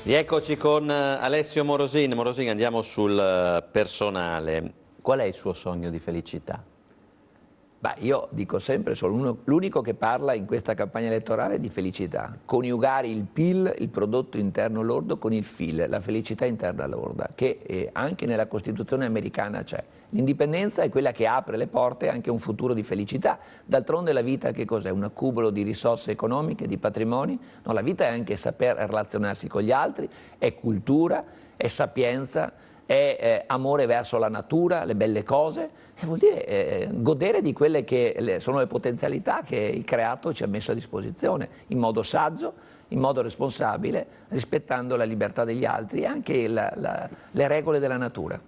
Rieccoci con Alessio Morosin. Morosin, andiamo sul personale. Qual è il suo sogno di felicità? Beh, io dico sempre, sono l'unico che parla in questa campagna elettorale di felicità. Coniugare il PIL, il prodotto interno lordo, con il FIL, la felicità interna lorda, che anche nella Costituzione americana c'è. L'indipendenza è quella che apre le porte anche a un futuro di felicità. D'altronde la vita che cos'è? Un accumulo di risorse economiche, di patrimoni? No, la vita è anche saper relazionarsi con gli altri, è cultura, è sapienza, è amore verso la natura, le belle cose, e vuol dire godere di quelle che sono le potenzialità che il creato ci ha messo a disposizione, in modo saggio, in modo responsabile, rispettando la libertà degli altri e anche le regole della natura.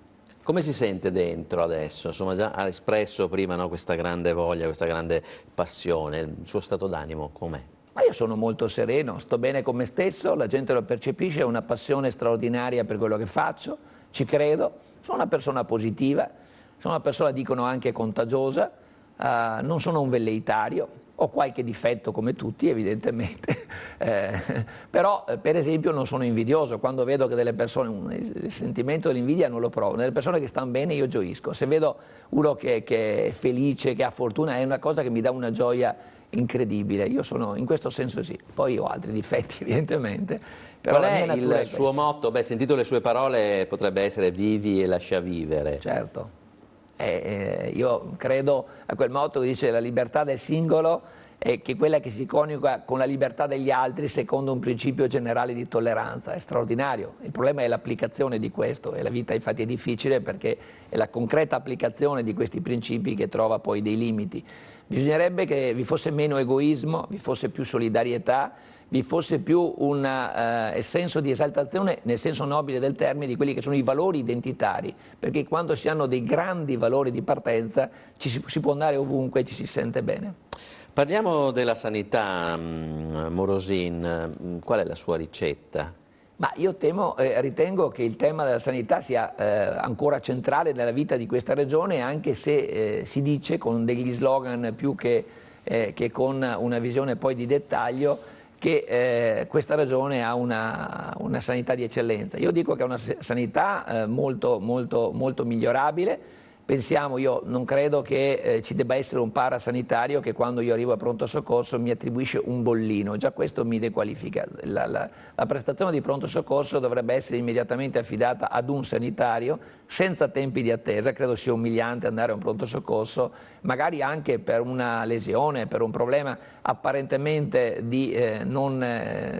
Come si sente dentro adesso? Insomma, già ha espresso prima, no, questa grande voglia, questa grande passione. Il suo stato d'animo com'è? Ma io sono molto sereno, sto bene con me stesso, la gente lo percepisce, è una passione straordinaria per quello che faccio, ci credo, sono una persona positiva, sono una persona, dicono, anche contagiosa, non sono un velleitario, ho qualche difetto come tutti evidentemente, però per esempio non sono invidioso. Quando vedo che delle persone, il sentimento dell'invidia non lo provo, nelle persone che stanno bene io gioisco, se vedo uno che è felice, che ha fortuna, è una cosa che mi dà una gioia incredibile. Io sono in questo senso sì, poi ho altri difetti evidentemente. Però qual è il suo motto? Beh, sentito le sue parole potrebbe essere vivi e lascia vivere. Certo. Io credo a quel motto che dice la libertà del singolo è che quella che si coniuga con la libertà degli altri secondo un principio generale di tolleranza. È straordinario. Il problema è l'applicazione di questo e la vita infatti è difficile perché è la concreta applicazione di questi principi che trova poi dei limiti. Bisognerebbe che vi fosse meno egoismo, vi fosse più solidarietà, vi fosse più un senso di esaltazione nel senso nobile del termine di quelli che sono i valori identitari, perché quando si hanno dei grandi valori di partenza si può andare ovunque e ci si sente bene. Parliamo della sanità, Morosin, qual è la sua ricetta? Ma io ritengo che il tema della sanità sia ancora centrale nella vita di questa regione, anche se si dice con degli slogan più che con una visione poi di dettaglio che questa regione ha una sanità di eccellenza. Io dico che è una sanità molto migliorabile. Pensiamo, io non credo che ci debba essere un parasanitario che quando io arrivo a pronto soccorso mi attribuisce un bollino, già questo mi dequalifica. La prestazione di pronto soccorso dovrebbe essere immediatamente affidata ad un sanitario senza tempi di attesa. Credo sia umiliante andare a un pronto soccorso, magari anche per una lesione, per un problema apparentemente non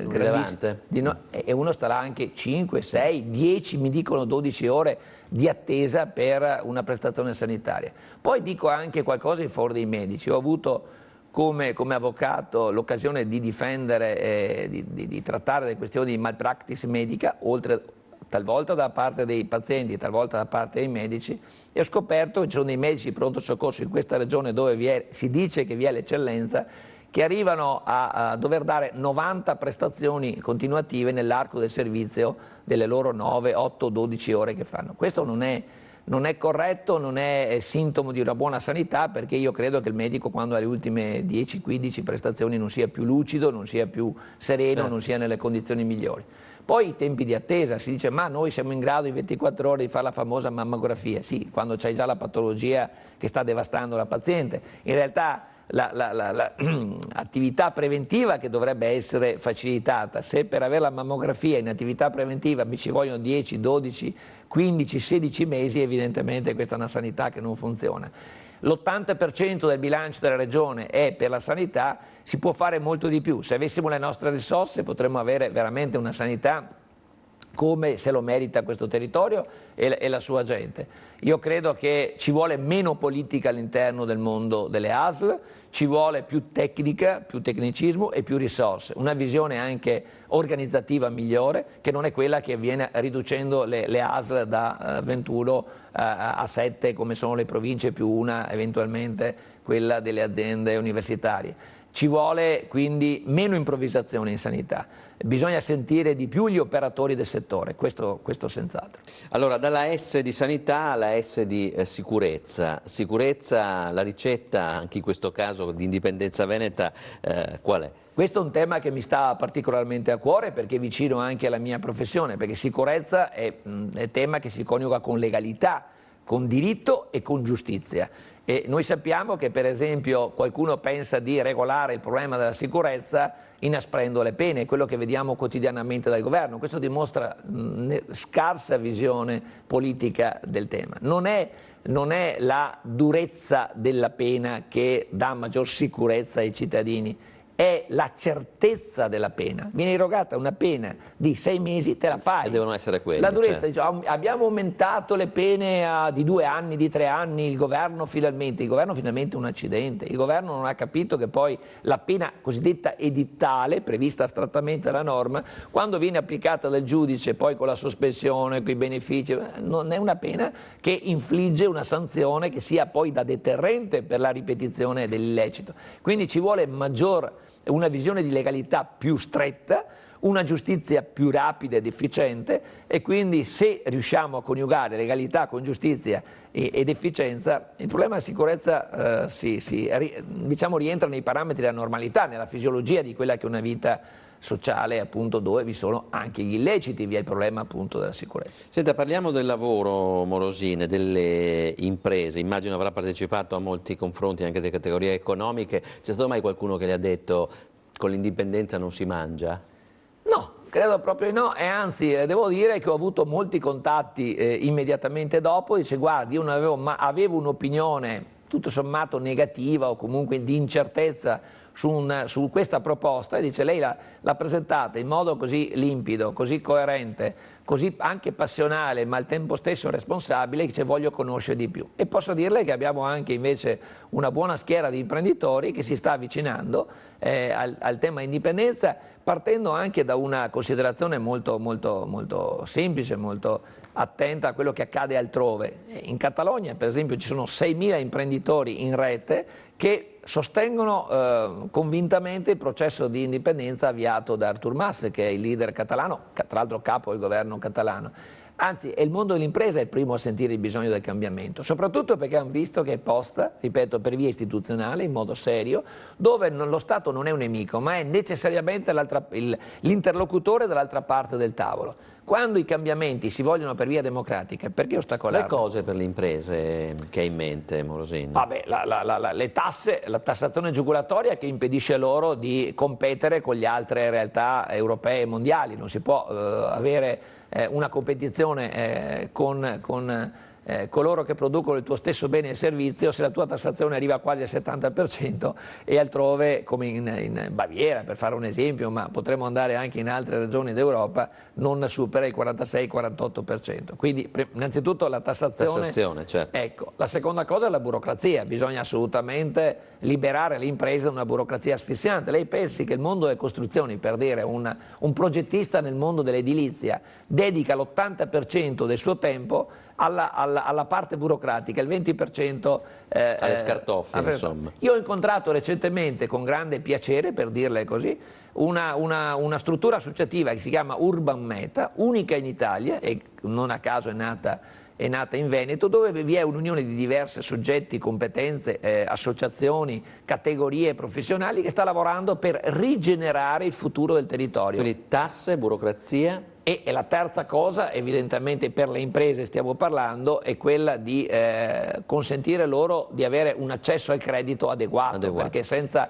rilevante. E uno starà anche 5, 6, 10, mi dicono 12 ore di attesa per una prestazione sanitaria. Poi dico anche qualcosa in favore dei medici. Ho avuto come avvocato l'occasione di difendere e di trattare le questioni di malpractice medica, oltre talvolta da parte dei pazienti, talvolta da parte dei medici, e ho scoperto che ci sono dei medici di pronto soccorso in questa regione dove si dice che vi è l'eccellenza, che arrivano a dover dare 90 prestazioni continuative nell'arco del servizio delle loro 9, 8, 12 ore che fanno. Questo non è corretto, non è sintomo di una buona sanità, perché io credo che il medico quando ha le ultime 10-15 prestazioni non sia più lucido, non sia più sereno, certo, non sia nelle condizioni migliori. Poi i tempi di attesa, si dice ma noi siamo in grado in 24 ore di fare la famosa mammografia. Sì, quando c'hai già la patologia che sta devastando la paziente. In realtà l'attività preventiva che dovrebbe essere facilitata, se per avere la mammografia in attività preventiva mi ci vogliono 10, 12, 15, 16 mesi, evidentemente questa è una sanità che non funziona. L'80% del bilancio della regione è per la sanità, si può fare molto di più. Se avessimo le nostre risorse potremmo avere veramente una sanità come se lo merita questo territorio e la sua gente. Io credo che ci vuole meno politica all'interno del mondo delle ASL, ci vuole più tecnica, più tecnicismo e più risorse, una visione anche organizzativa migliore, che non è quella che avviene riducendo le ASL da 21 a 7 come sono le province più una eventualmente quella delle aziende universitarie. Ci vuole quindi meno improvvisazione in sanità, bisogna sentire di più gli operatori del settore, questo senz'altro. Allora, dalla S di sanità alla S di sicurezza. Sicurezza, la ricetta, anche in questo caso di Indipendenza Veneta, qual è? Questo è un tema che mi sta particolarmente a cuore perché è vicino anche alla mia professione, perché sicurezza è tema che si coniuga con legalità, con diritto e con giustizia. E noi sappiamo che per esempio qualcuno pensa di regolare il problema della sicurezza inasprendo le pene, quello che vediamo quotidianamente dal governo. Questo dimostra scarsa visione politica del tema. Non è la durezza della pena che dà maggior sicurezza ai cittadini, è la certezza della pena. Viene erogata una pena di 6 mesi, te la fai. E devono essere quelle. La durezza, certo. Diciamo, abbiamo aumentato le pene di 2 anni, di 3 anni, il governo finalmente è un accidente, il governo non ha capito che poi la pena cosiddetta edittale, prevista astrattamente dalla norma, quando viene applicata dal giudice poi con la sospensione, con i benefici, non è una pena che infligge una sanzione che sia poi da deterrente per la ripetizione dell'illecito. Quindi ci vuole una visione di legalità più stretta, una giustizia più rapida ed efficiente e quindi se riusciamo a coniugare legalità con giustizia ed efficienza, il problema della sicurezza diciamo, rientra nei parametri della normalità, nella fisiologia di quella che è una vita sociale, appunto, dove vi sono anche gli illeciti, via il problema appunto della sicurezza. Senta, parliamo del lavoro, Morosini, delle imprese. Immagino avrà partecipato a molti confronti anche delle categorie economiche. C'è stato mai qualcuno che le ha detto con l'indipendenza non si mangia? No, credo proprio no, e anzi devo dire che ho avuto molti contatti immediatamente dopo, dice guardi, io non avevo un'opinione tutto sommato negativa o comunque di incertezza su questa proposta e dice lei l'ha presentata in modo così limpido, così coerente, così anche passionale ma al tempo stesso responsabile che voglio conoscere di più. E posso dirle che abbiamo anche invece una buona schiera di imprenditori che si sta avvicinando al tema indipendenza, partendo anche da una considerazione molto semplice, molto attenta a quello che accade altrove. In Catalogna, per esempio, ci sono 6.000 imprenditori in rete che sostengono convintamente il processo di indipendenza avviato da Artur Mas, che è il leader catalano, tra l'altro capo del governo catalano. Anzi, è il mondo dell'impresa il primo a sentire il bisogno del cambiamento, soprattutto perché hanno visto che è posta, ripeto, per via istituzionale, in modo serio, dove lo Stato non è un nemico, ma è necessariamente l'interlocutore dall'altra parte del tavolo. Quando i cambiamenti si vogliono per via democratica, perché ostacolarli? 3 cose per le imprese che ha in mente, Morosini. Vabbè, le tasse, la tassazione giugulatoria che impedisce loro di competere con le altre realtà europee e mondiali. Non si può avere una competizione con coloro che producono il tuo stesso bene e servizio se la tua tassazione arriva quasi al 70% e altrove, come in Baviera per fare un esempio, ma potremmo andare anche in altre regioni d'Europa, non supera il 46-48%. Quindi innanzitutto la tassazione, certo. Ecco, la seconda cosa è la burocrazia, bisogna assolutamente liberare le imprese da una burocrazia asfissiante. Lei pensi che il mondo delle costruzioni, per dire un progettista nel mondo dell'edilizia, dedica l'80% del suo tempo alla parte burocratica, il 20% alle scartoffie, insomma. Io ho incontrato recentemente, con grande piacere, per dirle così, una struttura associativa che si chiama Urban Meta, unica in Italia e non a caso è nata in Veneto, dove vi è un'unione di diversi soggetti, competenze, associazioni, categorie professionali che sta lavorando per rigenerare il futuro del territorio. Quindi tasse, burocrazia. E la terza cosa, evidentemente per le imprese stiamo parlando, è quella di consentire loro di avere un accesso al credito adeguato. Perché senza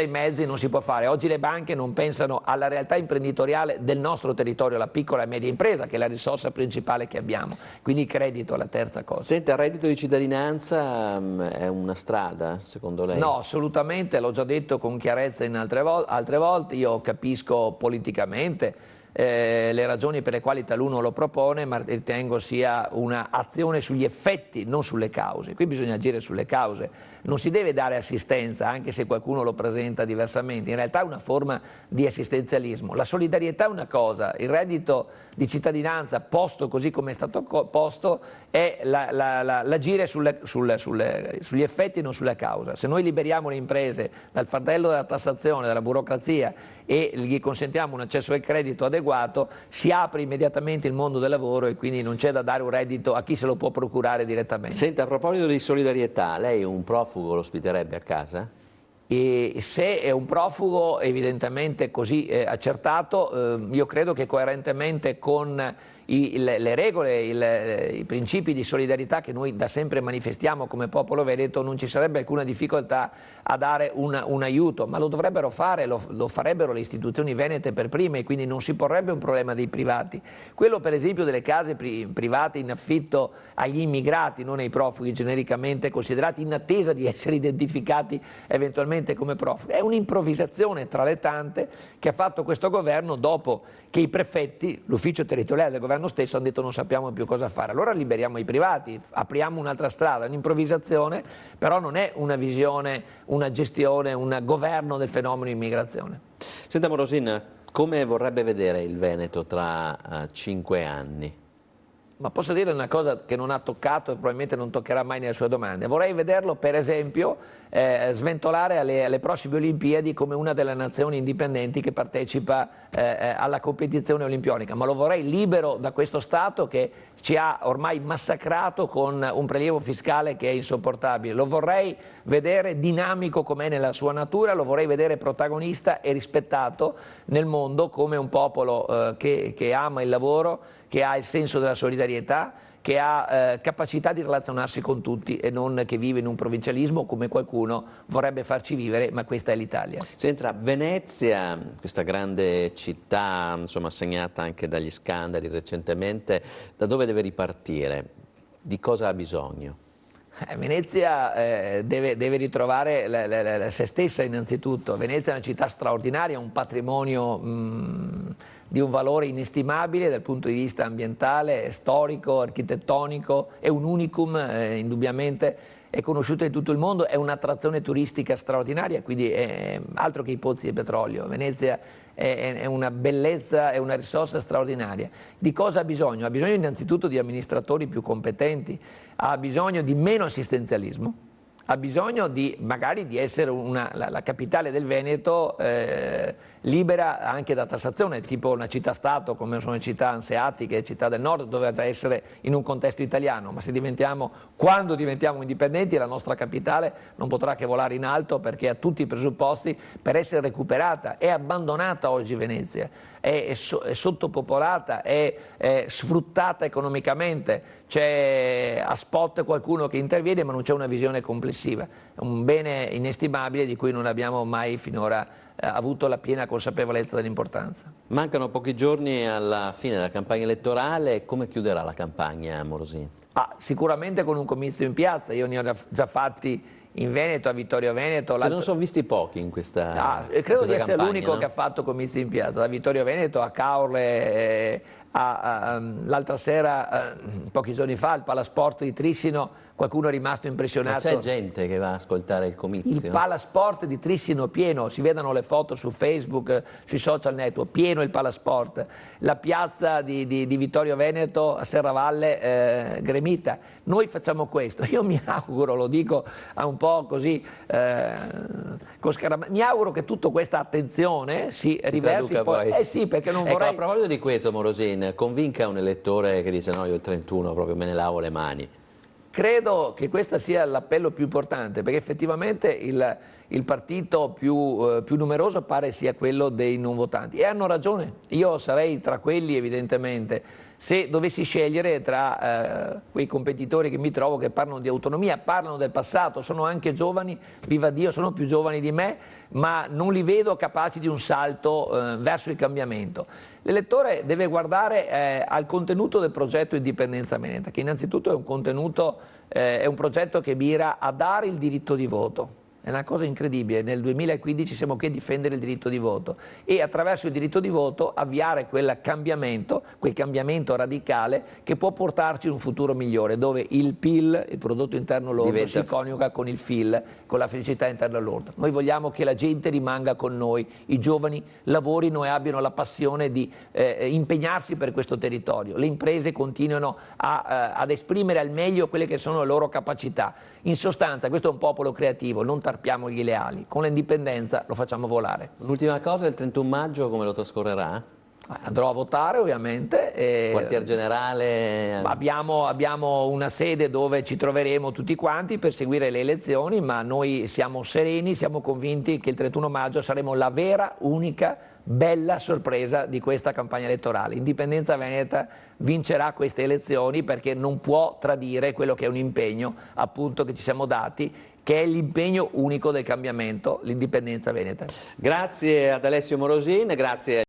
i mezzi non si può fare. Oggi le banche non pensano alla realtà imprenditoriale del nostro territorio, la piccola e media impresa, che è la risorsa principale che abbiamo. Quindi il credito è la terza cosa. Senta, il reddito di cittadinanza è una strada, secondo lei? No, assolutamente, l'ho già detto con chiarezza in altre volte, io capisco politicamente le ragioni per le quali taluno lo propone, ma ritengo sia un'azione sugli effetti, non sulle cause. Qui bisogna agire sulle cause, non si deve dare assistenza, anche se qualcuno lo presenta diversamente, in realtà è una forma di assistenzialismo. La solidarietà è una cosa, il reddito di cittadinanza posto così come è stato posto è l'agire sugli effetti e non sulla causa. Se noi liberiamo le imprese dal fardello della tassazione, della burocrazia e gli consentiamo un accesso al credito adeguato, si apre immediatamente il mondo del lavoro e quindi non c'è da dare un reddito a chi se lo può procurare direttamente. Senta, a proposito di solidarietà, lei un profugo lo ospiterebbe a casa? E se è un profugo evidentemente così accertato, io credo che coerentemente con le regole, i principi di solidarietà che noi da sempre manifestiamo come popolo veneto, non ci sarebbe alcuna difficoltà a dare un aiuto, ma lo dovrebbero fare, lo farebbero le istituzioni venete per prime, e quindi non si porrebbe un problema dei privati. Quello per esempio delle case private in affitto agli immigrati, non ai profughi genericamente considerati, in attesa di essere identificati eventualmente come profughi, è un'improvvisazione tra le tante che ha fatto questo governo dopo che i prefetti, l'ufficio territoriale del governo stesso, hanno detto non sappiamo più cosa fare. Allora liberiamo i privati, apriamo un'altra strada, un'improvvisazione, però non è una visione, una gestione, un governo del fenomeno immigrazione. Senta Morosina, come vorrebbe vedere il Veneto tra 5 anni? Ma posso dire una cosa che non ha toccato e probabilmente non toccherà mai nelle sue domande. Vorrei vederlo, per esempio, sventolare alle prossime Olimpiadi come una delle nazioni indipendenti che partecipa alla competizione olimpionica, ma lo vorrei libero da questo Stato che ci ha ormai massacrato con un prelievo fiscale che è insopportabile. Lo vorrei vedere dinamico com'è nella sua natura, lo vorrei vedere protagonista e rispettato nel mondo come un popolo che ama il lavoro, che ha il senso della solidarietà, che ha capacità di relazionarsi con tutti e non che vive in un provincialismo come qualcuno vorrebbe farci vivere, ma questa è l'Italia. Senta, Venezia, questa grande città, insomma, segnata anche dagli scandali recentemente, da dove deve ripartire? Di cosa ha bisogno? Venezia deve ritrovare se stessa innanzitutto. Venezia è una città straordinaria, un patrimonio di un valore inestimabile dal punto di vista ambientale, storico, architettonico, è un unicum indubbiamente, è conosciuta in tutto il mondo, è un'attrazione turistica straordinaria, quindi è altro che i pozzi di petrolio. Venezia è una bellezza, è una risorsa straordinaria. Di cosa ha bisogno? Ha bisogno innanzitutto di amministratori più competenti, ha bisogno di meno assistenzialismo, ha bisogno magari di essere la capitale del Veneto libera anche da tassazione, tipo una città-stato come sono le città anseatiche, città del nord, doveva già essere in un contesto italiano, ma quando diventiamo indipendenti la nostra capitale non potrà che volare in alto perché ha tutti i presupposti per essere recuperata. È abbandonata oggi Venezia, è sottopopolata, è sfruttata economicamente, c'è a spot qualcuno che interviene ma non c'è una visione complessiva, è un bene inestimabile di cui non abbiamo mai finora avuto la piena consapevolezza dell'importanza. Mancano pochi giorni alla fine della campagna elettorale, come chiuderà la campagna Morosini? Sicuramente con un comizio in piazza, io ne ho già fatti in Veneto, a Vittorio Veneto. Se non sono visti pochi in questa credo di essere l'unico, no, che ha fatto fatto comizi in piazza, da Vittorio Veneto a Caorle, l'altra sera, pochi giorni fa, al Palasport di Trissino, qualcuno è rimasto impressionato. Ma c'è gente che va a ascoltare il comizio? Il Palasport di Trissino pieno, si vedono le foto su Facebook, sui social network, pieno il Palasport. La piazza di Vittorio Veneto a Serravalle gremita. Noi facciamo questo, io mi auguro, lo dico a un po' così, mi auguro che tutta questa attenzione si riversi poi. Sì, perché non vorrei... A proposito di questo, Morosini, convinca un elettore che dice no, io il 31 proprio me ne lavo le mani. Credo che questo sia l'appello più importante, perché effettivamente il partito più numeroso pare sia quello dei non votanti, e hanno ragione. Io sarei tra quelli, evidentemente, se dovessi scegliere tra quei competitori che mi trovo, che parlano di autonomia, parlano del passato, sono anche giovani, viva Dio, sono più giovani di me, ma non li vedo capaci di un salto verso il cambiamento. L'elettore deve guardare al contenuto del progetto Indipendenza Veneta, che innanzitutto è un progetto che mira a dare il diritto di voto. È una cosa incredibile, nel 2015 siamo qui a difendere il diritto di voto e attraverso il diritto di voto avviare quel cambiamento radicale che può portarci in un futuro migliore, dove il PIL, il prodotto interno lordo, si coniuga con il FIL, con la felicità interna lorda. Noi vogliamo che la gente rimanga con noi, i giovani lavorino e abbiano la passione di impegnarsi per questo territorio, le imprese continuino ad esprimere al meglio quelle che sono le loro capacità. In sostanza questo è un popolo creativo, non tarpiamogli le ali, con l'indipendenza lo facciamo volare. Un'ultima cosa, il 31 maggio come lo trascorrerà? Andrò a votare ovviamente. Quartier generale? Abbiamo una sede dove ci troveremo tutti quanti per seguire le elezioni, ma noi siamo sereni, siamo convinti che il 31 maggio saremo la vera, unica, bella sorpresa di questa campagna elettorale. Indipendenza Veneta vincerà queste elezioni perché non può tradire quello che è un impegno appunto che ci siamo dati, che è l'impegno unico del cambiamento, l'indipendenza veneta. Grazie ad Alessio Morosin, grazie